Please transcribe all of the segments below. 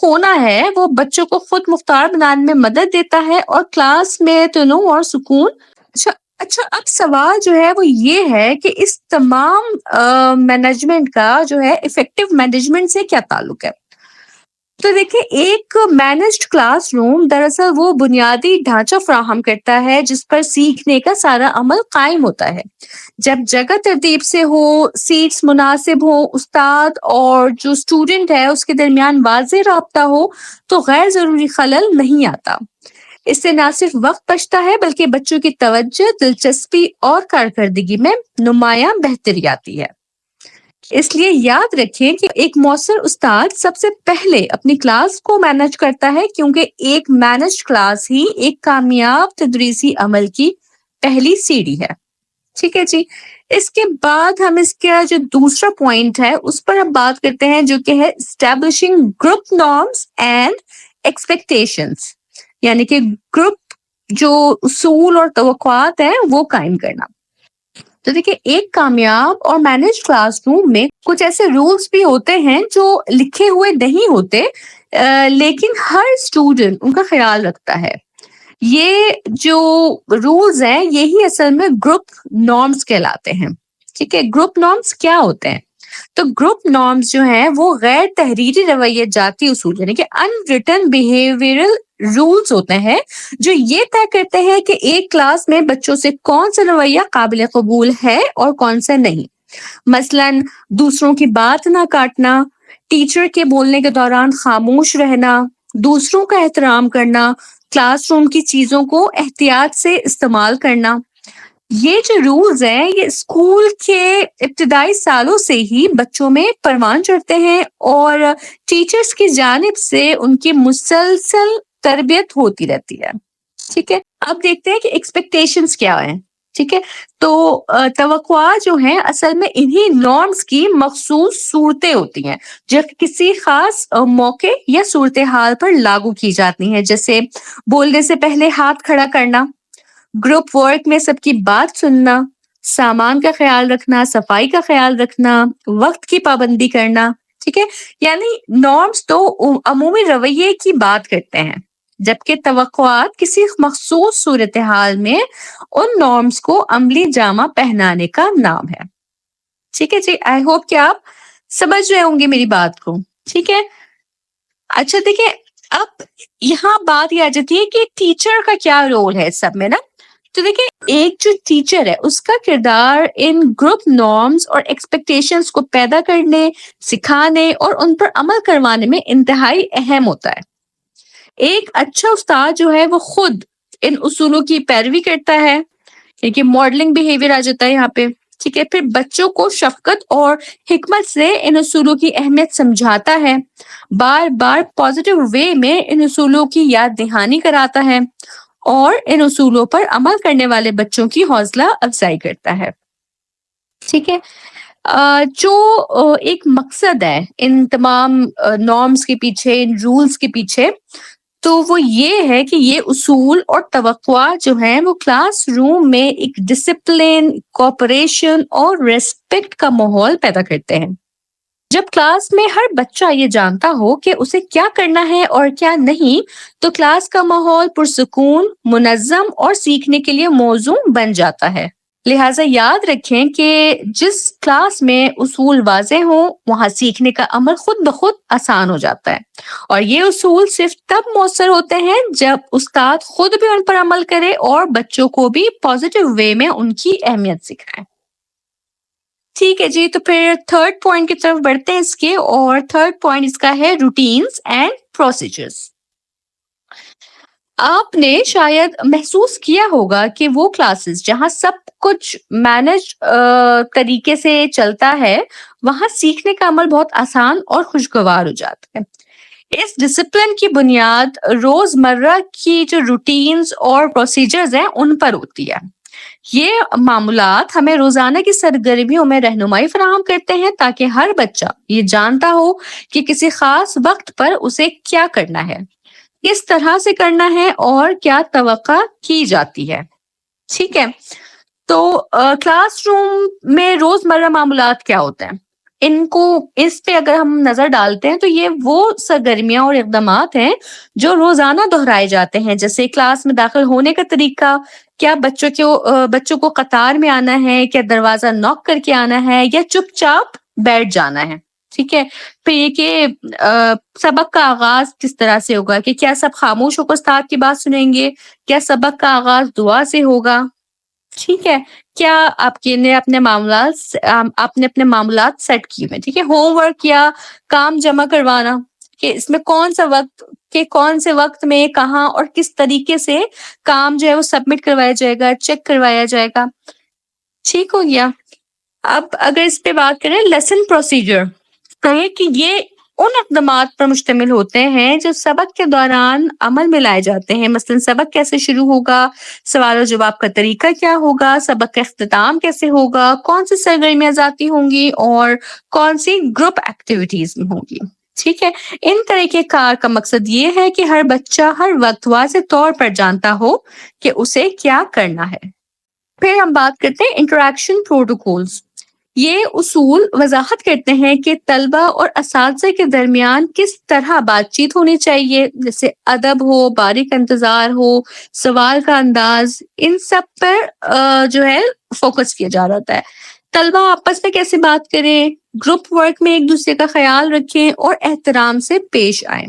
کونا ہے وہ بچوں کو خود مختار بنانے میں مدد دیتا ہے اور کلاس میں تنوع اور سکون. اچھا اچھا، اب سوال جو ہے وہ یہ ہے کہ اس تمام مینجمنٹ کا جو ہے افیکٹو مینجمنٹ سے کیا تعلق ہے؟ تو دیکھیں، ایک مینجڈ کلاس روم دراصل وہ بنیادی ڈھانچہ فراہم کرتا ہے جس پر سیکھنے کا سارا عمل قائم ہوتا ہے. جب جگہ ترتیب سے ہو، سیٹس مناسب ہو، استاد اور جو اسٹوڈنٹ ہے اس کے درمیان واضح رابطہ ہو تو غیر ضروری خلل نہیں آتا. اس سے نہ صرف وقت بچتا ہے بلکہ بچوں کی توجہ، دلچسپی اور کارکردگی میں نمایاں بہتری آتی ہے. اس لیے یاد رکھیں کہ ایک مؤثر استاد سب سے پہلے اپنی کلاس کو مینج کرتا ہے، کیونکہ ایک مینجڈ کلاس ہی ایک کامیاب تدریسی عمل کی پہلی سیڑھی ہے. ٹھیک ہے جی. اس کے بعد ہم اس کا جو دوسرا پوائنٹ ہے اس پر ہم بات کرتے ہیں، جو کہ ہے establishing group norms and expectations, یعنی کہ گروپ جو اصول اور توقعات ہیں وہ قائم کرنا. تو دیکھیں، ایک کامیاب اور مینج کلاس روم میں کچھ ایسے رولز بھی ہوتے ہیں جو لکھے ہوئے نہیں ہوتے، لیکن ہر اسٹوڈنٹ ان کا خیال رکھتا ہے. یہ جو رولز ہیں یہی اصل میں گروپ نارمز کہلاتے ہیں. ٹھیک ہے، گروپ نارمز کیا ہوتے ہیں؟ تو گروپ نارمز جو ہیں وہ غیر تحریری رویہ جاتی اصول، یعنی کہ ان ریٹن بیہیویئرل رولز ہوتے ہیں جو یہ طے کرتے ہیں کہ ایک کلاس میں بچوں سے کون سا رویہ قابل قبول ہے اور کون سا نہیں. مثلاً دوسروں کی بات نہ کاٹنا، ٹیچر کے بولنے کے دوران خاموش رہنا، دوسروں کا احترام کرنا، کلاس روم کی چیزوں کو احتیاط سے استعمال کرنا. یہ جو رولز ہیں یہ اسکول کے ابتدائی سالوں سے ہی بچوں میں پروان چڑھتے ہیں اور ٹیچرز کی جانب سے ان کی مسلسل تربیت ہوتی رہتی ہے. ٹھیک ہے، اب دیکھتے ہیں کہ ایکسپیکٹیشنز کیا ہیں. ٹھیک ہے، تو توقعات جو ہیں اصل میں انہی نارمز کی مخصوص صورتیں ہوتی ہیں جو کسی خاص موقع یا صورتحال پر لاگو کی جاتی ہیں، جیسے بولنے سے پہلے ہاتھ کھڑا کرنا، گروپ ورک میں سب کی بات سننا، سامان کا خیال رکھنا، صفائی کا خیال رکھنا، وقت کی پابندی کرنا. ٹھیک ہے، یعنی نارمز تو عمومی رویے کی بات کرتے ہیں، جبکہ توقعات کسی مخصوص صورتحال میں ان نارمز کو عملی جامہ پہنانے کا نام ہے. ٹھیک ہے جی، آئی ہوپ کہ آپ سمجھ رہے ہوں گے میری بات کو. ٹھیک ہے، اچھا دیکھیں، اب یہاں بات یہ آ جاتی ہے کہ ٹیچر کا کیا رول ہے سب میں نا. تو دیکھیں، ایک جو ٹیچر ہے اس کا کردار ان گروپ نارمز اور ایکسپیکٹیشنز کو پیدا کرنے، سکھانے اور ان پر عمل کروانے میں انتہائی اہم ہوتا ہے. ایک اچھا استاد جو ہے وہ خود ان اصولوں کی پیروی کرتا ہے، کیونکہ ماڈلنگ بیہیویئر آ جاتا ہے یہاں پہ. ٹھیک ہے، پھر بچوں کو شفقت اور حکمت سے ان اصولوں کی اہمیت سمجھاتا ہے، بار بار پازیٹیو وے میں ان اصولوں کی یاد دہانی کراتا ہے اور ان اصولوں پر عمل کرنے والے بچوں کی حوصلہ افزائی کرتا ہے. ٹھیک ہے، جو ایک مقصد ہے ان تمام نارمز کے پیچھے، ان رولز کے پیچھے، تو وہ یہ ہے کہ یہ اصول اور توقعات جو ہیں وہ کلاس روم میں ایک ڈسپلن، کوآپریشن اور ریسپیکٹ کا ماحول پیدا کرتے ہیں. جب کلاس میں ہر بچہ یہ جانتا ہو کہ اسے کیا کرنا ہے اور کیا نہیں، تو کلاس کا ماحول پرسکون، منظم اور سیکھنے کے لیے موزوں بن جاتا ہے. لہٰذا یاد رکھیں کہ جس کلاس میں اصول واضح ہوں وہاں سیکھنے کا عمل خود بخود آسان ہو جاتا ہے، اور یہ اصول صرف تب مؤثر ہوتے ہیں جب استاد خود بھی ان پر عمل کرے اور بچوں کو بھی پازیٹیو وے میں ان کی اہمیت سکھائے. ٹھیک ہے جی، تو پھر تھرڈ پوائنٹ کی طرف بڑھتے ہیں اس کے، اور تھرڈ پوائنٹ اس کا ہے روٹینز اینڈ پروسیجرز. آپ نے شاید محسوس کیا ہوگا کہ وہ کلاسز جہاں سب کچھ مینج طریقے سے چلتا ہے وہاں سیکھنے کا عمل بہت آسان اور خوشگوار ہو جاتا ہے. اس ڈسپلن کی بنیاد روزمرہ کی جو روٹینز اور پروسیجرز ہیں ان پر ہوتی ہے. یہ معمولات ہمیں روزانہ کی سرگرمیوں میں رہنمائی فراہم کرتے ہیں تاکہ ہر بچہ یہ جانتا ہو کہ کسی خاص وقت پر اسے کیا کرنا ہے، کس طرح سے کرنا ہے اور کیا توقع کی جاتی ہے. ٹھیک ہے، تو کلاس روم میں روزمرہ معاملات کیا ہوتے ہیں؟ ان کو اس پہ اگر ہم نظر ڈالتے ہیں تو یہ وہ سرگرمیاں اور اقدامات ہیں جو روزانہ دہرائے جاتے ہیں، جیسے کلاس میں داخل ہونے کا طریقہ، کیا بچوں کو قطار میں آنا ہے، کیا دروازہ نوک کر کے آنا ہے یا چپ چاپ بیٹھ جانا ہے، ٹھیک ہے۔ پھر یہ کہ سبق کا آغاز کس طرح سے ہوگا، کہ کیا سب خاموش ہو کر استاد کی بات سنیں گے، کیا سبق کا آغاز دعا سے ہوگا، ٹھیک ہے۔ کیا آپ نے اپنے معاملات سیٹ کیے ہوئے، ٹھیک ہے۔ ہوم ورک یا کام جمع کروانا، کہ اس میں کون سے وقت میں کہاں اور کس طریقے سے کام جو ہے وہ سبمٹ کروایا جائے گا، چیک کروایا جائے گا، ٹھیک ہو گیا۔ اب اگر اس پہ بات کریں لیسن پروسیجر، کہیں کہ یہ ان اقدامات پر مشتمل ہوتے ہیں جو سبق کے دوران عمل میں لائے جاتے ہیں، مثلا سبق کیسے شروع ہوگا، سوال و جواب کا طریقہ کیا ہوگا، سبق کا اختتام کیسے ہوگا، کون سی سرگرمیاں ذاتی ہوں گی اور کون سی گروپ ایکٹیویٹیز میں ہوں گی، ٹھیک ہے۔ ان طریقے کار کا مقصد یہ ہے کہ ہر بچہ ہر وقت واضح طور پر جانتا ہو کہ اسے کیا کرنا ہے۔ پھر ہم بات کرتے ہیں انٹریکشن پروٹوکولز۔ یہ اصول وضاحت کرتے ہیں کہ طلبہ اور اساتذہ کے درمیان کس طرح بات چیت ہونی چاہیے، جیسے ادب ہو، باریک انتظار ہو، سوال کا انداز، ان سب پر جو ہے فوکس کیا جا رہا ہے۔ طلبہ آپس میں کیسے بات کریں، گروپ ورک میں ایک دوسرے کا خیال رکھیں اور احترام سے پیش آئیں۔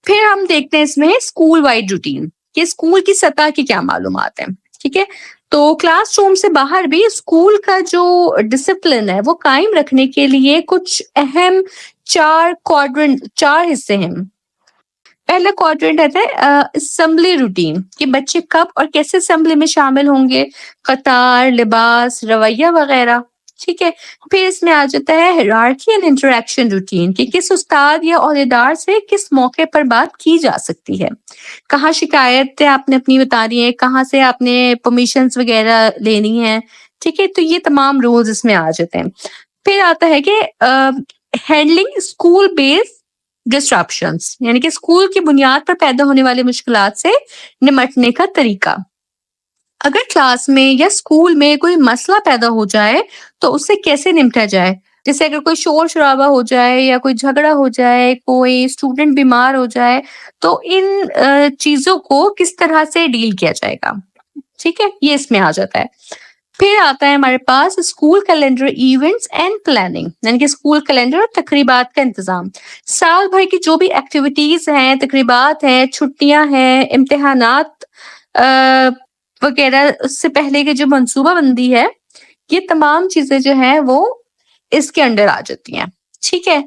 پھر ہم دیکھتے ہیں اس میں اسکول وائڈ روٹین، کہ اسکول کی سطح کی کیا معلومات ہیں، ٹھیک ہے۔ تو کلاس روم سے باہر بھی اسکول کا جو ڈسپلن ہے وہ قائم رکھنے کے لیے کچھ اہم چار حصے ہیں۔ پہلا کوارٹرنٹ رہتا ہے اسمبلی روٹین، کہ بچے کب اور کیسے اسمبلی میں شامل ہوں گے، قطار، لباس، رویہ وغیرہ، ٹھیک ہے۔ پھر اس میں آ جاتا ہے ہیرارکی اینڈ انٹریکشن روٹین، کہ کس استاد یا عہدیدار سے کس موقع پر بات کی جا سکتی ہے، کہاں شکایت آپ نے اپنی بتانی ہے، کہاں سے آپ نے پرمیشنز وغیرہ لینی ہے، ٹھیک ہے۔ تو یہ تمام رولز اس میں آ جاتے ہیں۔ پھر آتا ہے کہ ہینڈلنگ اسکول بیس ڈسٹرپشنز، یعنی کہ اسکول کی بنیاد پر پیدا ہونے والی مشکلات سے نمٹنے کا طریقہ۔ اگر کلاس میں یا اسکول میں کوئی مسئلہ پیدا ہو جائے تو اس سے کیسے نمٹا جائے، جیسے اگر کوئی شور شرابہ ہو جائے یا کوئی جھگڑا ہو جائے، کوئی اسٹوڈنٹ بیمار ہو جائے، تو ان چیزوں کو کس طرح سے ڈیل کیا جائے گا، ٹھیک ہے، یہ اس میں آ جاتا ہے۔ پھر آتا ہے ہمارے پاس school calendar events and planning, یعنی کہ اسکول کیلنڈر اور تقریبات کا انتظام۔ سال بھر کی جو بھی ایکٹیویٹیز ہیں، تقریبات ہیں، چھٹیاں ہیں، امتحانات وغیرہ، اس سے پہلے کی جو منصوبہ بندی ہے، یہ تمام چیزیں جو ہیں وہ اس کے انڈر آ جاتی ہیں، ٹھیک ہے۔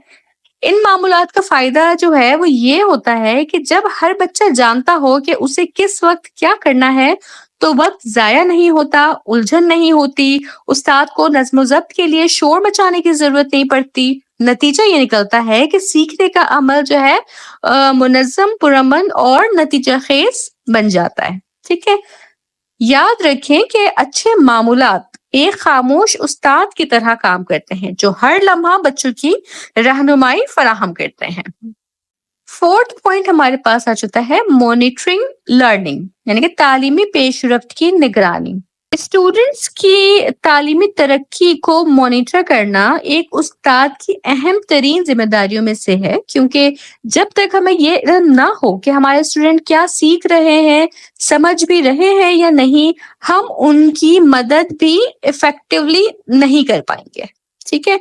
ان معمولات کا فائدہ جو ہے وہ یہ ہوتا ہے کہ جب ہر بچہ جانتا ہو کہ اسے کس وقت کیا کرنا ہے تو وقت ضائع نہیں ہوتا، الجھن نہیں ہوتی، استاد کو نظم و ضبط کے لیے شور مچانے کی ضرورت نہیں پڑتی۔ نتیجہ یہ نکلتا ہے کہ سیکھنے کا عمل جو ہے منظم، پرامن اور نتیجہ خیز بن جاتا ہے، ٹھیک ہے۔ یاد رکھیں کہ اچھے معمولات ایک خاموش استاد کی طرح کام کرتے ہیں جو ہر لمحہ بچوں کی رہنمائی فراہم کرتے ہیں۔ فورتھ پوائنٹ ہمارے پاس آ جاتا ہے مانیٹرنگ لرننگ، یعنی کہ تعلیمی پیش رفت کی نگرانی۔ اسٹوڈنٹس کی تعلیمی ترقی کو مانیٹر کرنا ایک استاد کی اہم ترین ذمہ داریوں میں سے ہے، کیونکہ جب تک ہمیں یہ علم نہ ہو کہ ہمارے اسٹوڈنٹ کیا سیکھ رہے ہیں، سمجھ بھی رہے ہیں یا نہیں، ہم ان کی مدد بھی افیکٹولی نہیں کر پائیں گے، ٹھیک ہے۔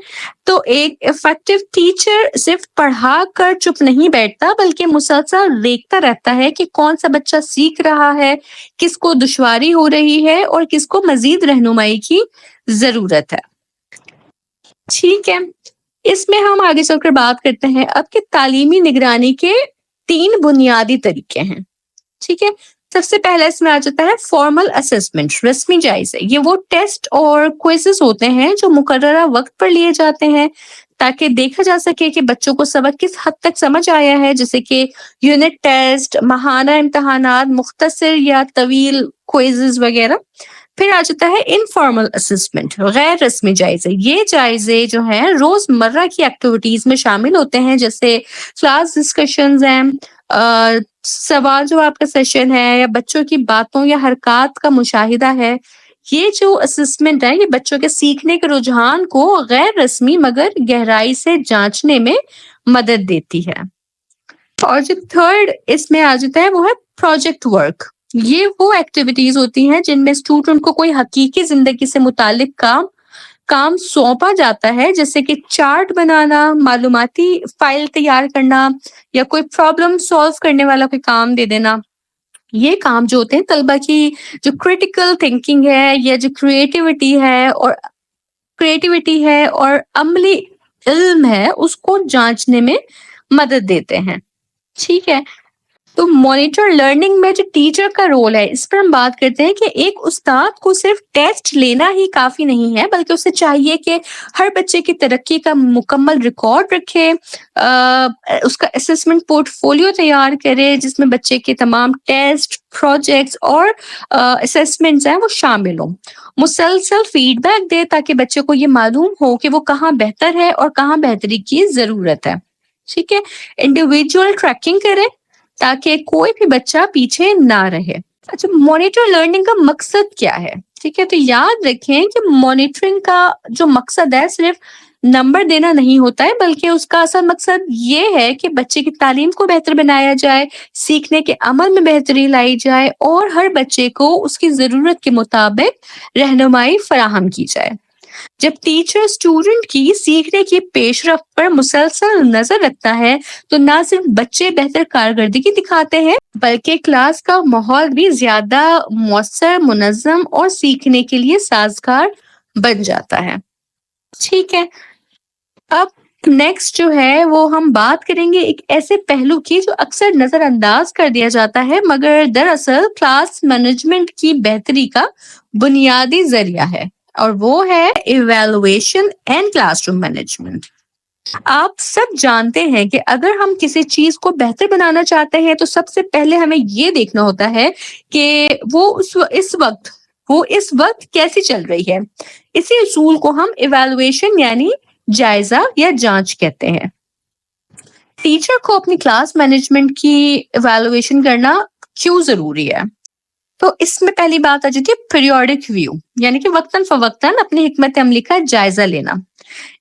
تو ایک افیکٹو ٹیچر صرف پڑھا کر چپ نہیں بیٹھتا، بلکہ مسلسل دیکھتا رہتا ہے کہ کون سا بچہ سیکھ رہا ہے، کس کو دشواری ہو رہی ہے اور کس کو مزید رہنمائی کی ضرورت ہے، ٹھیک ہے۔ اس میں ہم آگے چل کر بات کرتے ہیں اب کہ تعلیمی نگرانی کے 3 بنیادی طریقے ہیں، ٹھیک ہے۔ سب سے پہلا اس میں آ جاتا ہے فارمل اسسمنٹ، رسمی جائزے۔ یہ وہ ٹیسٹ اور کوئزز ہوتے ہیں جو مقررہ وقت پر لیے جاتے ہیں تاکہ دیکھا جا سکے کہ بچوں کو سبق کس حد تک سمجھ آیا ہے، جیسے کہ یونٹ ٹیسٹ، ماہانہ امتحانات، مختصر یا طویل کوئزز وغیرہ۔ پھر آ جاتا ہے انفارمل اسسمنٹ، غیر رسمی جائزے۔ یہ جائزے جو ہیں روزمرہ کی ایکٹیویٹیز میں شامل ہوتے ہیں، جیسے کلاس ڈسکشنز ہیں، سوال جواب کا سیشن ہے، یا بچوں کی باتوں یا حرکات کا مشاہدہ ہے۔ یہ جو اسسمنٹ ہے یہ بچوں کے سیکھنے کے رجحان کو غیر رسمی مگر گہرائی سے جانچنے میں مدد دیتی ہے۔ اور جو تھرڈ اس میں آ جاتا ہے وہ ہے پروجیکٹ ورک۔ یہ وہ ایکٹیویٹیز ہوتی ہیں جن میں اسٹوڈنٹ کو کوئی حقیقی زندگی سے متعلق کام سونپا جاتا ہے، جیسے کہ چارٹ بنانا، معلوماتی فائل تیار کرنا یا کوئی پرابلم سالو کرنے والا کوئی کام دے دینا۔ یہ کام جو ہوتے ہیں طلبہ کی جو کریٹیکل تھنکنگ ہے یا جو کریٹیوٹی ہے اور عملی علم ہے اس کو جانچنے میں مدد دیتے ہیں۔ ٹھیک ہے، تو مانیٹر لرننگ میں جو ٹیچر کا رول ہے اس پر ہم بات کرتے ہیں کہ ایک استاد کو صرف ٹیسٹ لینا ہی کافی نہیں ہے، بلکہ اسے چاہیے کہ ہر بچے کی ترقی کا مکمل ریکارڈ رکھے، اس کا اسسمنٹ پورٹ فولیو تیار کرے جس میں بچے کے تمام ٹیسٹ، پروجیکٹس اور اسسمنٹس ہیں وہ شامل ہوں، مسلسل فیڈ بیک دے تاکہ بچے کو یہ معلوم ہو کہ وہ کہاں بہتر ہے اور کہاں بہتری کی ضرورت ہے۔ ٹھیک ہے، انڈیویجول ٹریکنگ کرے تاکہ کوئی بھی بچہ پیچھے نہ رہے۔ اچھا، مانیٹر لرننگ کا مقصد کیا ہے؟ ٹھیک ہے، تو یاد رکھیں کہ مانیٹرنگ کا جو مقصد ہے صرف نمبر دینا نہیں ہوتا ہے، بلکہ اس کا اصل مقصد یہ ہے کہ بچے کی تعلیم کو بہتر بنایا جائے، سیکھنے کے عمل میں بہتری لائی جائے اور ہر بچے کو اس کی ضرورت کے مطابق رہنمائی فراہم کی جائے۔ جب ٹیچر اسٹوڈنٹ کی سیکھنے کی پیش رفت پر مسلسل نظر رکھتا ہے تو نہ صرف بچے بہتر کارکردگی دکھاتے ہیں بلکہ کلاس کا ماحول بھی زیادہ مؤثر، منظم اور سیکھنے کے لیے سازگار بن جاتا ہے۔ ٹھیک ہے، اب نیکسٹ جو ہے وہ ہم بات کریں گے ایک ایسے پہلو کی جو اکثر نظر انداز کر دیا جاتا ہے مگر دراصل کلاس مینجمنٹ کی بہتری کا بنیادی ذریعہ ہے، اور وہ ہے evaluation and class room management. آپ سب جانتے ہیں کہ اگر ہم کسی چیز کو بہتر بنانا چاہتے ہیں تو سب سے پہلے ہمیں یہ دیکھنا ہوتا ہے کہ وہ اس وقت کیسی چل رہی ہے۔ اسی اصول کو ہم ایویلویشن یعنی جائزہ یا جانچ کہتے ہیں۔ ٹیچر کو اپنی کلاس مینجمنٹ کی ایویلویشن کرنا کیوں ضروری ہے؟ تو اس میں پہلی بات آ جاتی ہے پیریوڈک ویو، یعنی کہ وقتاً فوقتاً اپنی حکمت عملی کا جائزہ لینا۔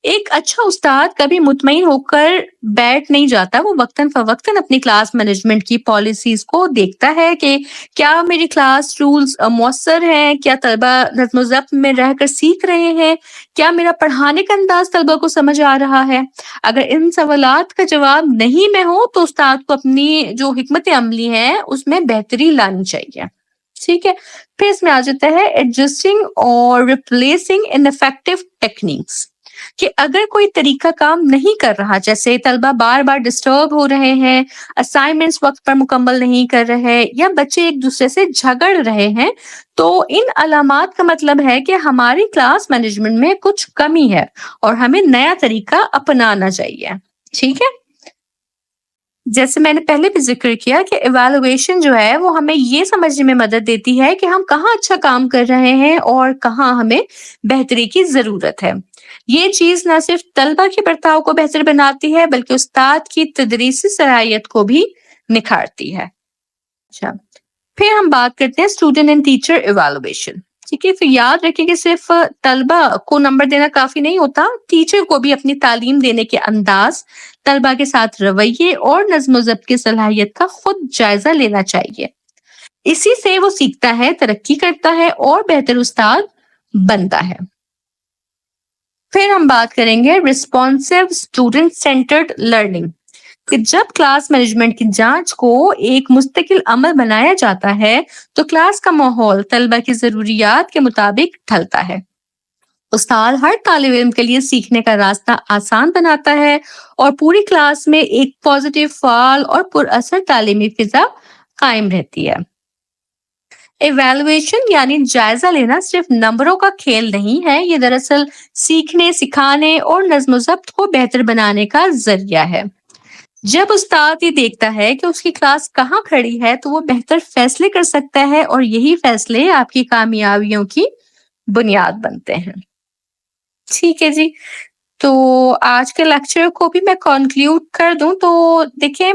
ایک اچھا استاد کبھی مطمئن ہو کر بیٹھ نہیں جاتا، وہ وقتاً فوقتاً اپنی کلاس مینجمنٹ کی پالیسیز کو دیکھتا ہے کہ کیا میری کلاس رولز مؤثر ہیں، کیا طلبہ نظم و ضبط میں رہ کر سیکھ رہے ہیں، کیا میرا پڑھانے کا انداز طلبہ کو سمجھ آ رہا ہے۔ اگر ان سوالات کا جواب نہیں میں ہوں تو استاد کو اپنی جو حکمت عملی ہے اس میں بہتری لانی چاہیے۔ ٹھیک ہے، پھر اس میں آ جاتا ہے ایڈجسٹنگ اور ریپلیسنگ انفیکٹو ٹیکنیکس، کہ اگر کوئی طریقہ کام نہیں کر رہا، جیسے طلبہ بار بار ڈسٹرب ہو رہے ہیں، اسائنمنٹس وقت پر مکمل نہیں کر رہے یا بچے ایک دوسرے سے جھگڑ رہے ہیں، تو ان علامات کا مطلب ہے کہ ہماری کلاس مینجمنٹ میں کچھ کمی ہے اور ہمیں نیا طریقہ اپنانا چاہیے۔ ٹھیک ہے، جیسے میں نے پہلے بھی ذکر کیا کہ ایویلویشن جو ہے وہ ہمیں یہ سمجھنے میں مدد دیتی ہے کہ ہم کہاں اچھا کام کر رہے ہیں اور کہاں ہمیں بہتری کی ضرورت ہے۔ یہ چیز نہ صرف طلبہ کے برتاؤ کو بہتر بناتی ہے بلکہ استاد کی تدریسی صلاحیت کو بھی نکھارتی ہے۔ اچھا، پھر ہم بات کرتے ہیں اسٹوڈنٹ اینڈ ٹیچر ایویلویشن۔ ٹھیک ہے، تو یاد رکھیں کہ صرف طلبہ کو نمبر دینا کافی نہیں ہوتا، ٹیچر کو بھی اپنی تعلیم دینے کے انداز، طلبہ کے ساتھ رویے اور نظم و ضبط کی صلاحیت کا خود جائزہ لینا چاہیے۔ اسی سے وہ سیکھتا ہے، ترقی کرتا ہے اور بہتر استاد بنتا ہے۔ پھر ہم بات کریں گے ریسپونسو اسٹوڈنٹ سینٹرڈ لرننگ، کہ جب کلاس مینجمنٹ کی جانچ کو ایک مستقل عمل بنایا جاتا ہے تو کلاس کا ماحول طلبہ کی ضروریات کے مطابق ڈھلتا ہے۔ استاد ہر طالب علم کے لیے سیکھنے کا راستہ آسان بناتا ہے اور پوری کلاس میں ایک پازیٹیو، فعال اور پر اثر تعلیمی فضا قائم رہتی ہے۔ ایویلویشن یعنی جائزہ لینا صرف نمبروں کا کھیل نہیں ہے، یہ دراصل سیکھنے، سکھانے اور نظم و ضبط کو بہتر بنانے کا ذریعہ ہے۔ جب استاد یہ دیکھتا ہے کہ اس کی کلاس کہاں کھڑی ہے تو وہ بہتر فیصلے کر سکتا ہے اور یہی فیصلے آپ کی کامیابیوں کی بنیاد بنتے ہیں۔ ٹھیک ہے جی، تو آج کے لیکچر کو بھی میں کنکلیوڈ کر دوں تو دیکھیں،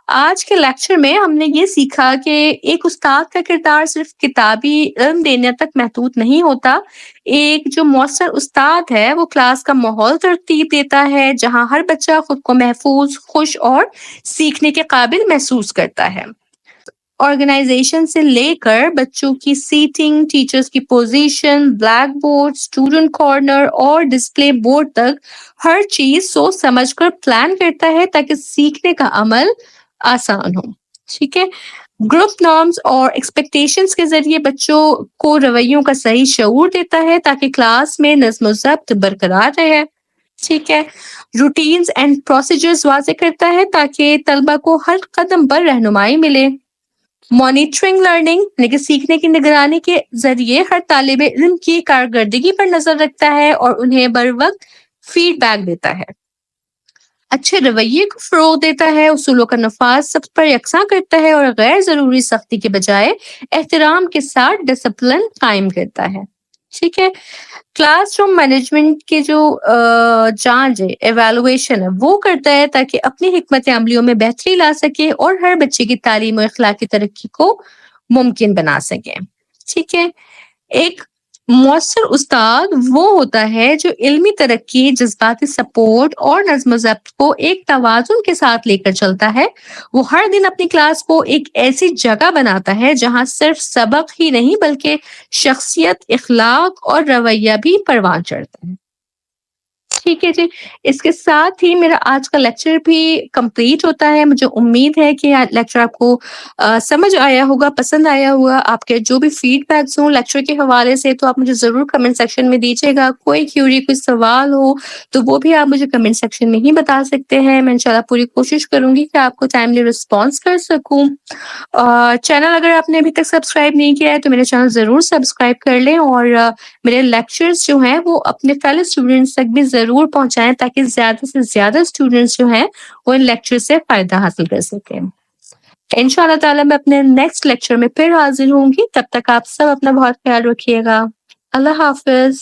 آج کے لیکچر میں ہم نے یہ سیکھا کہ ایک استاد کا کردار صرف کتابی علم دینے تک محدود نہیں ہوتا۔ ایک جو مؤثر استاد ہے وہ کلاس کا ماحول ترتیب دیتا ہے جہاں ہر بچہ خود کو محفوظ، خوش اور سیکھنے کے قابل محسوس کرتا ہے۔ آرگنائزیشن سے لے کر بچوں کی سیٹنگ، ٹیچرز کی position, black board, student corner اور ڈسپلے بورڈ تک ہر چیز سوچ سمجھ کر پلان کرتا ہے تاکہ سیکھنے کا عمل آسان ہو۔ ٹھیک ہے، گروپ نارمز اور ایکسپیکٹیشنز کے ذریعے بچوں کو رویوں کا صحیح شعور دیتا ہے تاکہ کلاس میں نظم و ضبط برقرار رہے۔ ٹھیک ہے، روٹینز اینڈ پروسیجرز واضح کرتا ہے تاکہ طلبہ کو ہر قدم پر رہنمائی ملے۔ مانیٹرنگ لرننگ یعنی کہ سیکھنے کی نگرانی کے ذریعے ہر طالب علم کی کارکردگی پر نظر رکھتا ہے اور انہیں بر وقت فیڈ بیک دیتا ہے۔ اچھے رویے کو فروغ دیتا ہے، اصولوں کا نفاذ سب پر یکساں کرتا ہے اور غیر ضروری سختی کے بجائے احترام کے ساتھ ڈسپلن قائم کرتا ہے۔ ٹھیک ہے، کلاس روم مینجمنٹ کی جو جانچ ہے، ایویلویشن ہے، وہ کرتا ہے تاکہ اپنی حکمت عملیوں میں بہتری لا سکے اور ہر بچے کی تعلیم و اخلاقی ترقی کو ممکن بنا سکے۔ ٹھیک ہے، ایک مؤثر استاد وہ ہوتا ہے جو علمی ترقی، جذباتی سپورٹ اور نظم و ضبط کو ایک توازن کے ساتھ لے کر چلتا ہے۔ وہ ہر دن اپنی کلاس کو ایک ایسی جگہ بناتا ہے جہاں صرف سبق ہی نہیں بلکہ شخصیت، اخلاق اور رویہ بھی پروان چڑھتا ہے۔ ٹھیک ہے جی، اس کے ساتھ ہی میرا آج کا لیکچر بھی کمپلیٹ ہوتا ہے۔ مجھے امید ہے کہ لیکچر آپ کو سمجھ آیا ہوگا، پسند آیا ہوگا۔ آپ کے جو بھی فیڈ بیکس ہوں لیکچر کے حوالے سے تو آپ مجھے ضرور کمنٹ سیکشن میں دیجیے گا۔ کوئی کیوری، کوئی سوال ہو تو وہ بھی آپ مجھے کمنٹ سیکشن میں ہی بتا سکتے ہیں۔ میں انشاءاللہ پوری کوشش کروں گی کہ آپ کو ٹائملی رسپانس کر سکوں۔ چینل اگر آپ نے ابھی تک سبسکرائب نہیں کیا ہے تو میرے چینل ضرور سبسکرائب کر لیں اور میرے لیکچرز جو ہیں وہ اپنے فیلو اسٹوڈنٹس تک بھی ضرور پہنچائیں تاکہ زیادہ سے زیادہ اسٹوڈنٹس جو ہیں وہ ان لیکچر سے فائدہ حاصل کر سکیں۔ انشاءاللہ تعالیٰ میں اپنے نیکسٹ لیکچر میں پھر حاضر ہوں گی۔ تب تک آپ سب اپنا بہت خیال رکھیے گا۔ اللہ حافظ۔